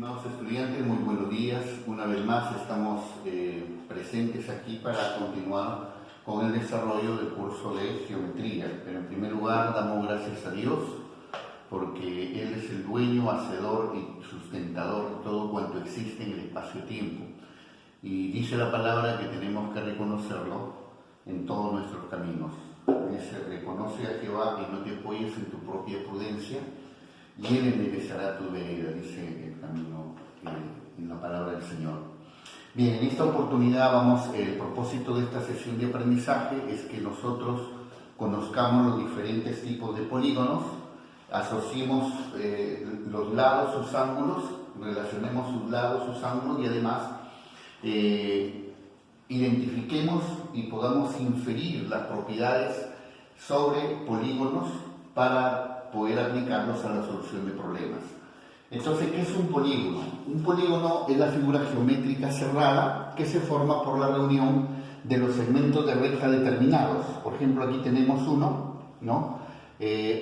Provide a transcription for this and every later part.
Estimados estudiantes, muy buenos días. Una vez más estamos presentes aquí para continuar con el desarrollo del curso de geometría. Pero en primer lugar damos gracias a Dios porque Él es el dueño, hacedor y sustentador de todo cuanto existe en el espacio-tiempo. Y dice la palabra que tenemos que reconocerlo en todos nuestros caminos. Dice, reconoce a Jehová y no te apoyes en tu propia prudencia, y Él enderezará tu vereda, dice el camino en la palabra del Señor. Bien, en esta oportunidad el propósito de esta sesión de aprendizaje es que nosotros conozcamos los diferentes tipos de polígonos, asociemos los lados, sus ángulos, relacionemos sus lados, sus ángulos y además identifiquemos y podamos inferir las propiedades sobre polígonos para poder aplicarlos a la solución de problemas. Entonces, ¿qué es un polígono? Un polígono es la figura geométrica cerrada que se forma por la reunión de los segmentos de recta determinados. Por ejemplo, aquí tenemos uno, ¿no?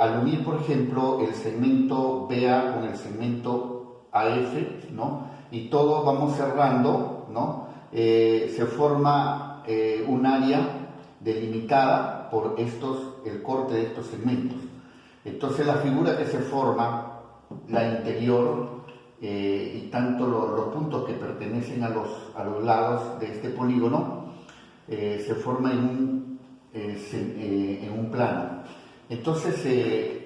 Al unir, por ejemplo, el segmento BA con el segmento AF, ¿no? Y todos vamos cerrando, ¿no? Se forma un área delimitada por el corte de estos segmentos. Entonces la figura que se forma, la interior, y tanto los puntos que pertenecen a los lados de este polígono, se forma en un plano. Entonces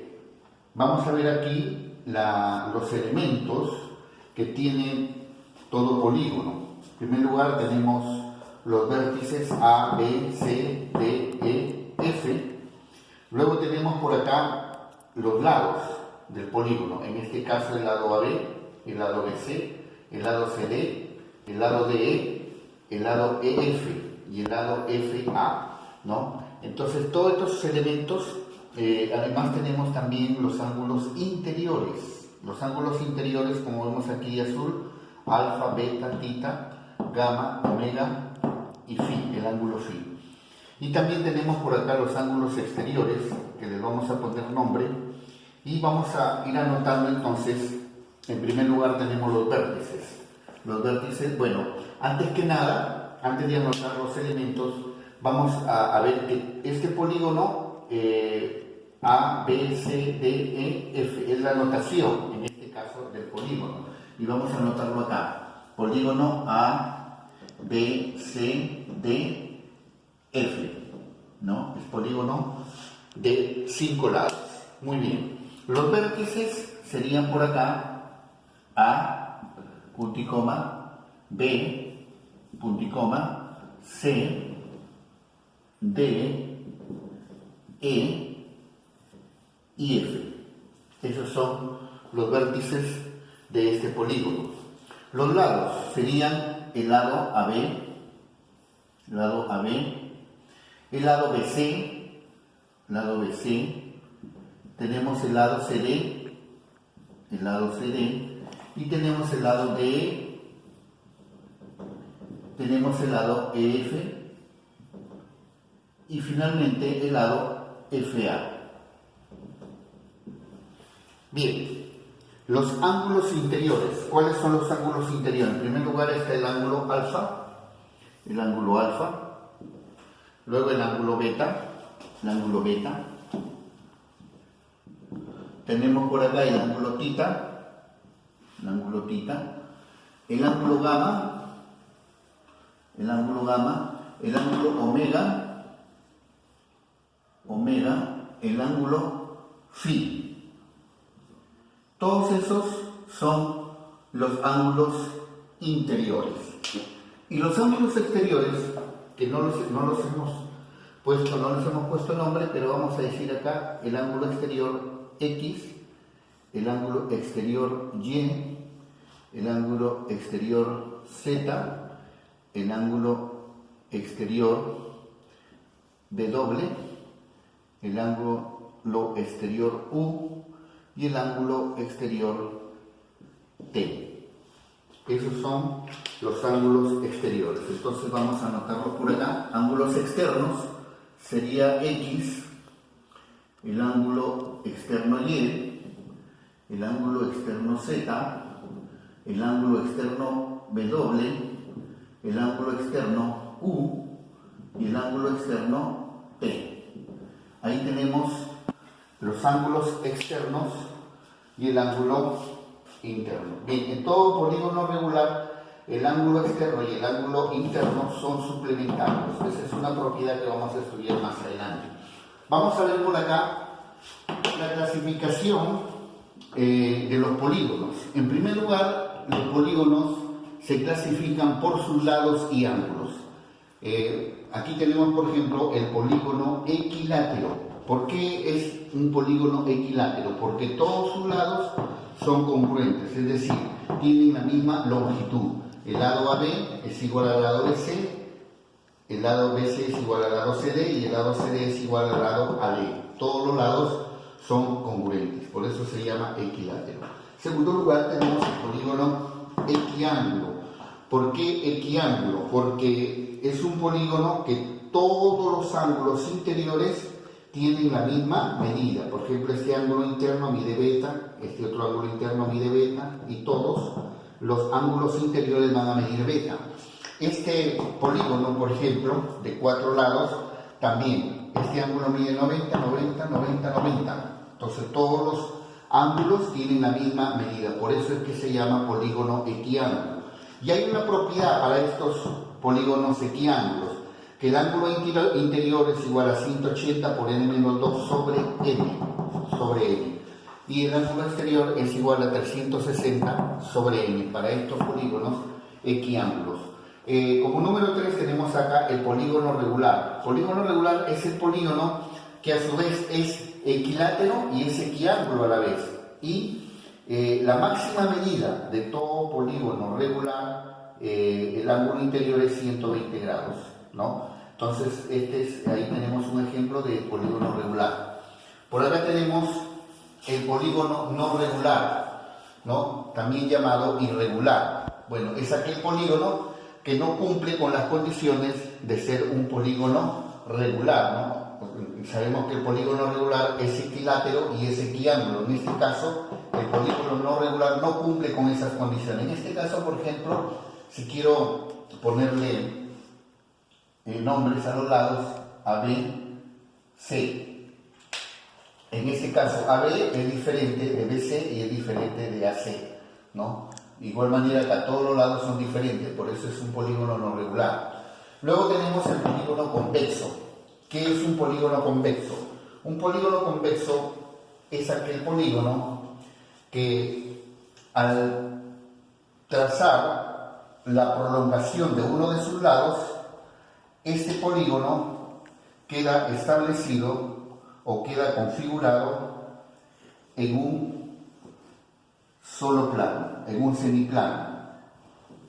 vamos a ver aquí los elementos que tiene todo polígono. En primer lugar tenemos los vértices A, B, C, D, E, F. Luego tenemos por acá los lados del polígono, en este caso el lado AB, el lado BC, el lado CD, el lado DE, el lado EF y el lado FA, ¿no? Entonces todos estos elementos, además tenemos también los ángulos interiores. Los ángulos interiores, como vemos aquí azul, alfa, beta, tita, gamma, omega y phi, el ángulo phi. Y también tenemos por acá los ángulos exteriores, que les vamos a poner nombre, y vamos a ir anotando entonces. En primer lugar tenemos los vértices. Los vértices, bueno, antes que nada, antes de anotar los elementos, vamos a ver que este polígono A, B, C, D, E, F, es la anotación, en este caso, del polígono. Y vamos a anotarlo acá. Polígono A, B, C, D, F, ¿no? Es polígono de 5 lados. Muy bien. Los vértices serían por acá A, punto y coma, B, punto y coma, C, D, E y F. Esos son los vértices de este polígono. Los lados serían el lado AB, el lado AB, el lado BC, tenemos el lado CD, y tenemos el lado DE, tenemos el lado EF y finalmente el lado FA. Bien, los ángulos interiores. ¿Cuáles son los ángulos interiores? En primer lugar está el ángulo alfa, luego el ángulo beta, tenemos por acá el ángulo tita, el ángulo gamma, el ángulo omega, el ángulo phi. Todos esos son los ángulos interiores. Y los ángulos exteriores, que no les hemos puesto nombre, pero vamos a decir acá el ángulo exterior X, el ángulo exterior Y, el ángulo exterior Z, el ángulo exterior W, el ángulo exterior U y el ángulo exterior T. Esos son los ángulos exteriores. Entonces vamos a anotarlos por acá. Ángulos externos sería X, el ángulo externo Y, el ángulo externo Z, el ángulo externo W, el ángulo externo Q y el ángulo externo P. Ahí tenemos los ángulos externos y el ángulo interno. Bien, en todo polígono regular, el ángulo externo y el ángulo interno son suplementarios. Esa es una propiedad que vamos a estudiar más adelante. Vamos a ver por acá la clasificación de los polígonos. En primer lugar, los polígonos se clasifican por sus lados y ángulos. Aquí tenemos, por ejemplo, el polígono equilátero. ¿Por qué es un polígono equilátero? Porque todos sus lados son congruentes, es decir, tienen la misma longitud. El lado AB es igual al lado BC, el lado BC es igual al lado CD y el lado CD es igual al lado AD. Todos los lados son congruentes, por eso se llama equilátero. En segundo lugar tenemos el polígono equiángulo. ¿Por qué equiángulo? Porque es un polígono que todos los ángulos interiores tienen la misma medida. Por ejemplo, este ángulo interno mide beta, este otro ángulo interno mide beta y todos los ángulos interiores van a medir beta. Este polígono, por ejemplo, de 4 lados, también, este ángulo mide 90, 90, 90, 90. Entonces todos los ángulos tienen la misma medida, por eso es que se llama polígono equiángulo. Y hay una propiedad para estos polígonos equiángulos, que el ángulo interior es igual a 180 por n-2 sobre n, y el ángulo exterior es igual a 360 sobre n, para estos polígonos equiángulos. Como número 3 tenemos acá el polígono regular. Polígono regular es el polígono que a su vez es equilátero y es equiángulo a la vez. Y la máxima medida de todo polígono regular, el ángulo interior es 120 grados, ¿no? Entonces, ahí tenemos un ejemplo de polígono regular. Por acá tenemos el polígono no regular, ¿no? También llamado irregular. Bueno, es aquel polígono que no cumple con las condiciones de ser un polígono regular, ¿no? Sabemos que el polígono regular es equilátero y es equiángulo. En este caso, el polígono no regular no cumple con esas condiciones. En este caso, por ejemplo, si quiero ponerle nombres a los lados, AB, C. En este caso, AB es diferente de BC y es diferente de AC, ¿no? De igual manera, acá todos los lados son diferentes, por eso es un polígono no regular. Luego tenemos el polígono convexo. ¿Qué es un polígono convexo? Un polígono convexo es aquel polígono que al trazar la prolongación de uno de sus lados, este polígono queda establecido o queda configurado en un solo plano, en un semiplano,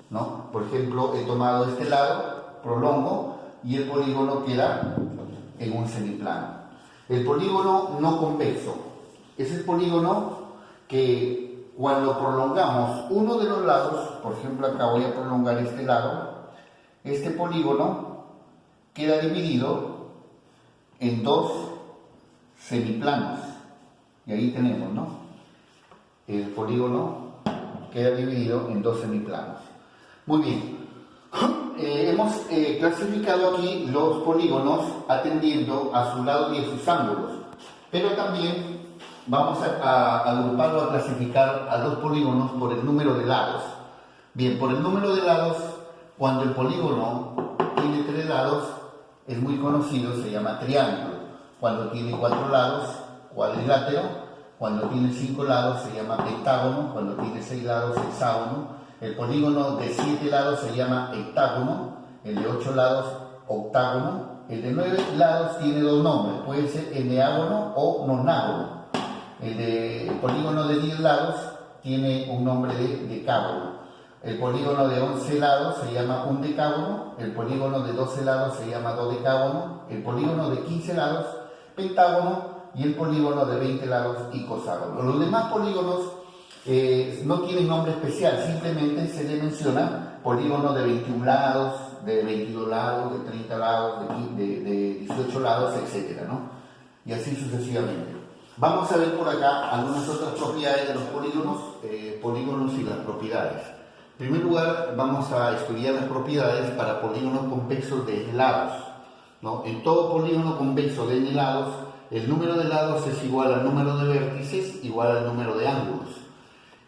¿no? Por ejemplo, he tomado este lado, prolongo, y el polígono queda en un semiplano. El polígono no convexo es el polígono que cuando prolongamos uno de los lados, por ejemplo acá voy a prolongar este lado, este polígono queda dividido en 2 semiplanos, y ahí tenemos, ¿no? El polígono queda dividido en 2 semiplanos. Muy bien. Hemos clasificado aquí los polígonos atendiendo a su lado y a sus ángulos, pero también vamos a agruparlo, a clasificar a los polígonos por el número de lados. Bien, por el número de lados, cuando el polígono tiene 3 lados, es muy conocido, se llama triángulo. Cuando tiene 4 lados, cuadrilátero. Cuando tiene 5 lados se llama pentágono, cuando tiene 6 lados hexágono. El polígono de 7 lados se llama heptágono, el de 8 lados octágono, el de 9 lados tiene 2 nombres, puede ser eneágono o nonágono. El polígono de 10 lados tiene un nombre de decágono. El polígono de 11 lados se llama undecágono, el polígono de 12 lados se llama dodecágono, el polígono de 15 lados pentágono y el polígono de 20 lados icoságono. Los demás polígonos no tienen nombre especial, simplemente se le menciona polígono de 21 lados, de 22 lados, de 30 lados, de 18 lados, etc., ¿no? Y así sucesivamente. Vamos a ver por acá algunas otras propiedades de los polígonos y las propiedades. En primer lugar, vamos a estudiar las propiedades para polígonos convexos de n lados, ¿no? En todo polígono convexo de n lados, el número de lados es igual al número de vértices igual al número de ángulos.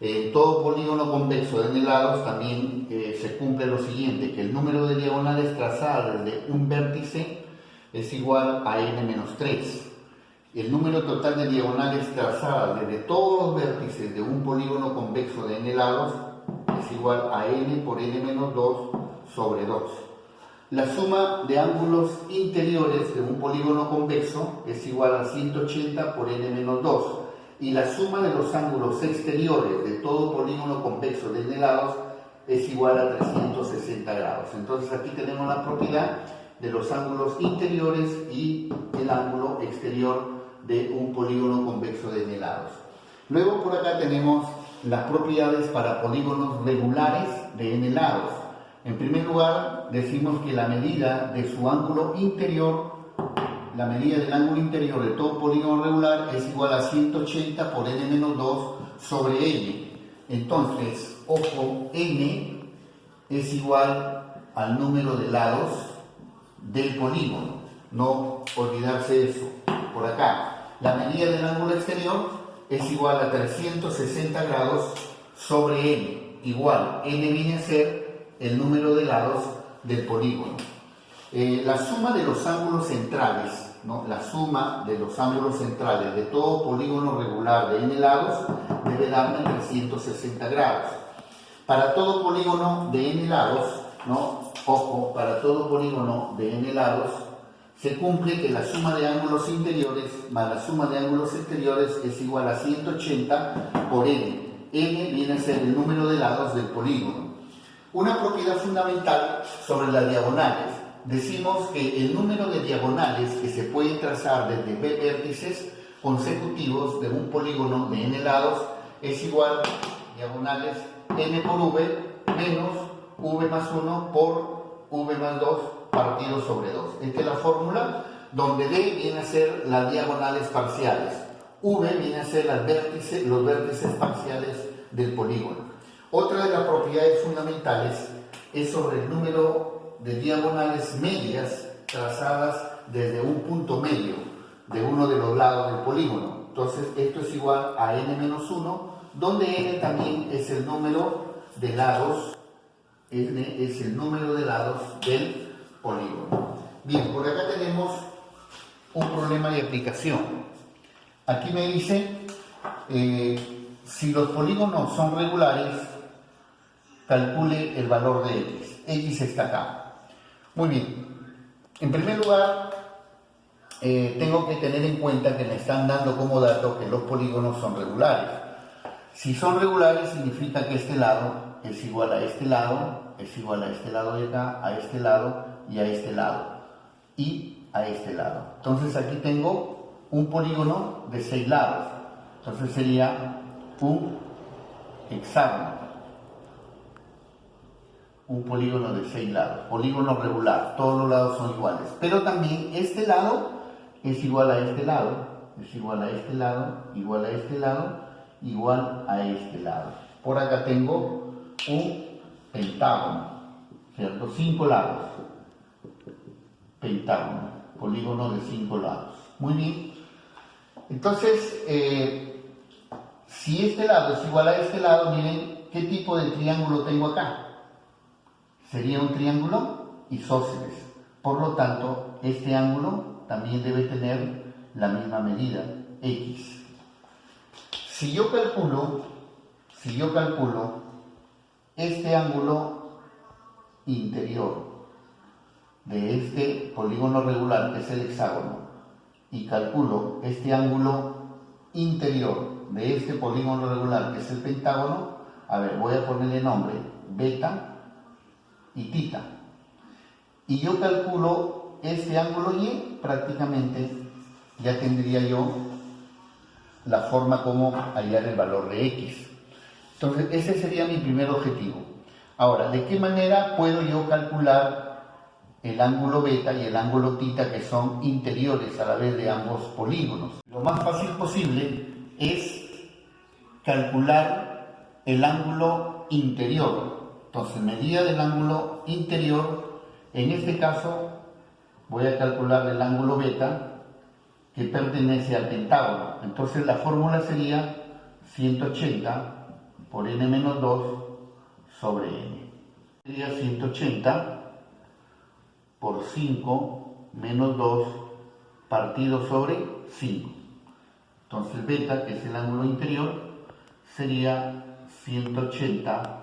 En todo polígono convexo de n lados también se cumple lo siguiente, que el número de diagonales trazadas desde un vértice es igual a n-3. El número total de diagonales trazadas desde todos los vértices de un polígono convexo de n lados es igual a n por n-2 sobre 2. La suma de ángulos interiores de un polígono convexo es igual a 180 por n-2. Y la suma de los ángulos exteriores de todo polígono convexo de n lados es igual a 360 grados. Entonces aquí tenemos la propiedad de los ángulos interiores y el ángulo exterior de un polígono convexo de n lados. Luego por acá tenemos las propiedades para polígonos regulares de n lados. En primer lugar, decimos que la medida de su ángulo interior, la medida del ángulo interior de todo polígono regular es igual a 180 por n-2 sobre n. Entonces, ojo, n es igual al número de lados del polígono. No olvidarse de eso. Por acá, la medida del ángulo exterior es igual a 360 grados sobre n. Igual, n viene a ser el número de lados del polígono. La suma de los ángulos centrales, ¿no? La suma de los ángulos centrales de todo polígono regular de n lados debe darme 360 grados. Para todo polígono de n lados, ¿no? Ojo, para todo polígono de n lados se cumple que la suma de ángulos interiores más la suma de ángulos exteriores es igual a 180 por n. n viene a ser el número de lados del polígono. Una propiedad fundamental sobre las diagonales. Decimos que el número de diagonales que se pueden trazar desde b vértices consecutivos de un polígono de n lados es igual a diagonales n por v menos v más 1 por v más 2 partido sobre 2. Esta es la fórmula donde d viene a ser las diagonales parciales, v viene a ser los vértices parciales del polígono. Otra de las propiedades fundamentales es sobre el número de diagonales medias trazadas desde un punto medio de uno de los lados del polígono. Entonces esto es igual a n-1, donde n también es el número de lados, n es el número de lados del polígono. Bien, por acá tenemos un problema de aplicación. Aquí me dice, si los polígonos son regulares, calcule el valor de x. X está acá. Muy bien. En primer lugar, tengo que tener en cuenta que me están dando como dato que los polígonos son regulares. Si son regulares, significa que este lado es igual a este lado, es igual a este lado de acá, a este lado y a este lado. Y a este lado. Entonces aquí tengo un polígono de 6 lados. Entonces sería un hexágono. Un polígono de 6 lados, polígono regular, todos los lados son iguales, pero también este lado es igual a este lado, es igual a este lado, igual a este lado, igual a este lado. Por acá tengo un pentágono, ¿cierto? 5 lados, pentágono, polígono de 5 lados. Muy bien, entonces, si este lado es igual a este lado, miren qué tipo de triángulo tengo acá. Sería un triángulo isósceles. Por lo tanto, este ángulo también debe tener la misma medida, x. Si yo calculo este ángulo interior de este polígono regular, que es el hexágono, y calculo este ángulo interior de este polígono regular, que es el pentágono, a ver, voy a ponerle nombre, beta y tita, y yo calculo este ángulo y prácticamente ya tendría yo la forma como hallar el valor de x. Entonces ese sería mi primer objetivo. Ahora, ¿de qué manera puedo yo calcular el ángulo beta y el ángulo tita, que son interiores a la vez de ambos polígonos. Lo más fácil posible es calcular el ángulo interior. Entonces, medida del ángulo interior, en este caso voy a calcular el ángulo beta que pertenece al pentágono. Entonces la fórmula sería 180 por n menos 2 sobre n. Sería 180 por 5 menos 2 partido sobre 5. Entonces beta, que es el ángulo interior, sería 180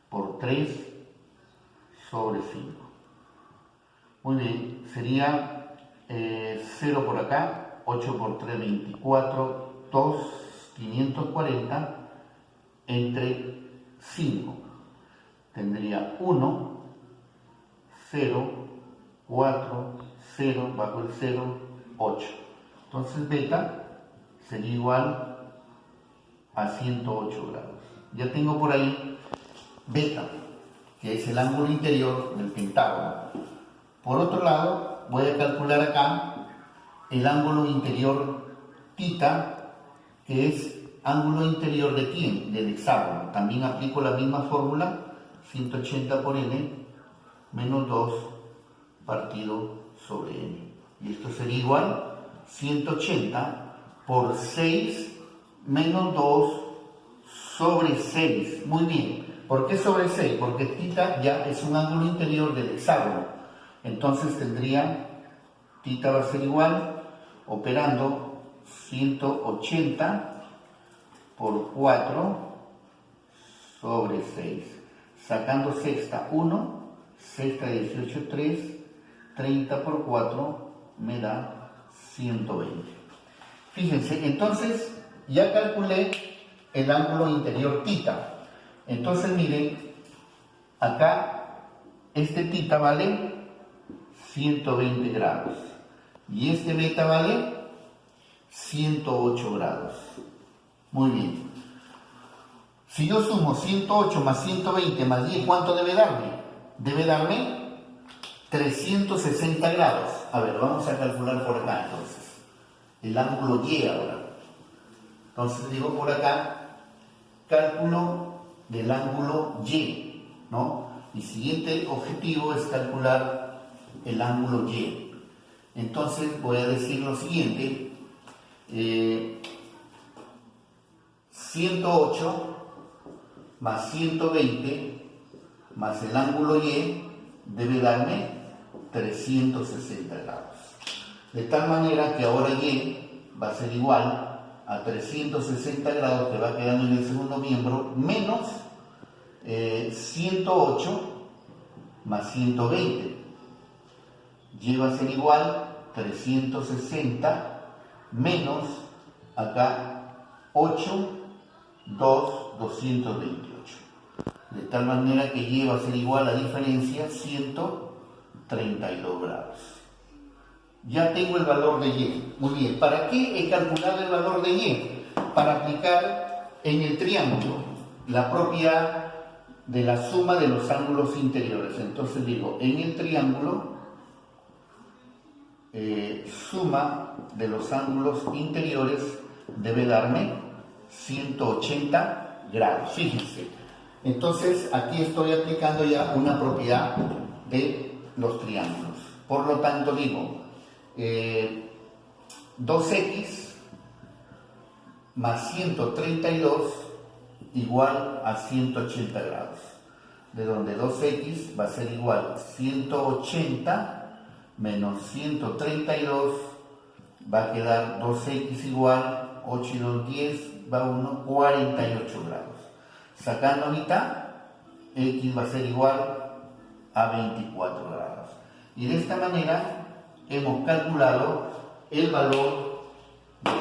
por 3 sobre 5. Muy bien, sería 0 por acá, 8 por 3, 24, 2, 540 entre 5. Tendría 1, 0, 4, 0, bajo el 0, 8. Entonces beta sería igual a 108 grados. Ya tengo por ahí beta, que es el ángulo interior del pentágono. Por otro lado, voy a calcular acá el ángulo interior tita, que es ángulo interior de ¿quién? Del hexágono. También aplico la misma fórmula, 180 por n menos 2 partido sobre n. Y esto sería igual 180 por 6 menos 2 sobre 6. Muy bien. ¿Por qué sobre 6? Porque tita ya es un ángulo interior del hexágono. Entonces tendría, tita va a ser igual, operando 180 por 4 sobre 6. Sacando sexta 1, sexta 18, 3, 30 por 4 me da 120. Fíjense, entonces ya calculé el ángulo interior tita. Entonces miren, acá este tita vale 120 grados y este beta vale 108 grados. Muy bien. Si yo sumo 108 más 120 más 10, ¿cuánto debe darme? Debe darme 360 grados. A ver, vamos a calcular por acá entonces. El ángulo Y ahora. Entonces digo por acá, cálculo del ángulo Y, ¿no? Mi siguiente objetivo es calcular el ángulo Y. Entonces voy a decir lo siguiente, 108 más 120 más el ángulo Y debe darme 360 grados. De tal manera que ahora Y va a ser igual a 360 grados, que va quedando en el segundo miembro, menos 108 más 120. Y va a ser igual 360 menos acá 8, 2, 228. De tal manera que Y va a ser igual a diferencia 132 grados. Ya tengo el valor de Y. Muy bien. ¿Para qué he calculado el valor de Y? Para aplicar en el triángulo la propiedad de la suma de los ángulos interiores. Entonces digo, en el triángulo, suma de los ángulos interiores debe darme 180 grados. Fíjense. Entonces, aquí estoy aplicando ya una propiedad de los triángulos. Por lo tanto, digo, 2x más 132 igual a 180 grados. De donde 2x va a ser igual a 180 menos 132, va a quedar 2x igual, 8 y 2, 10, va 1, 48 grados. Sacando mitad, x va a ser igual a 24 grados. Y de esta manera hemos calculado el valor de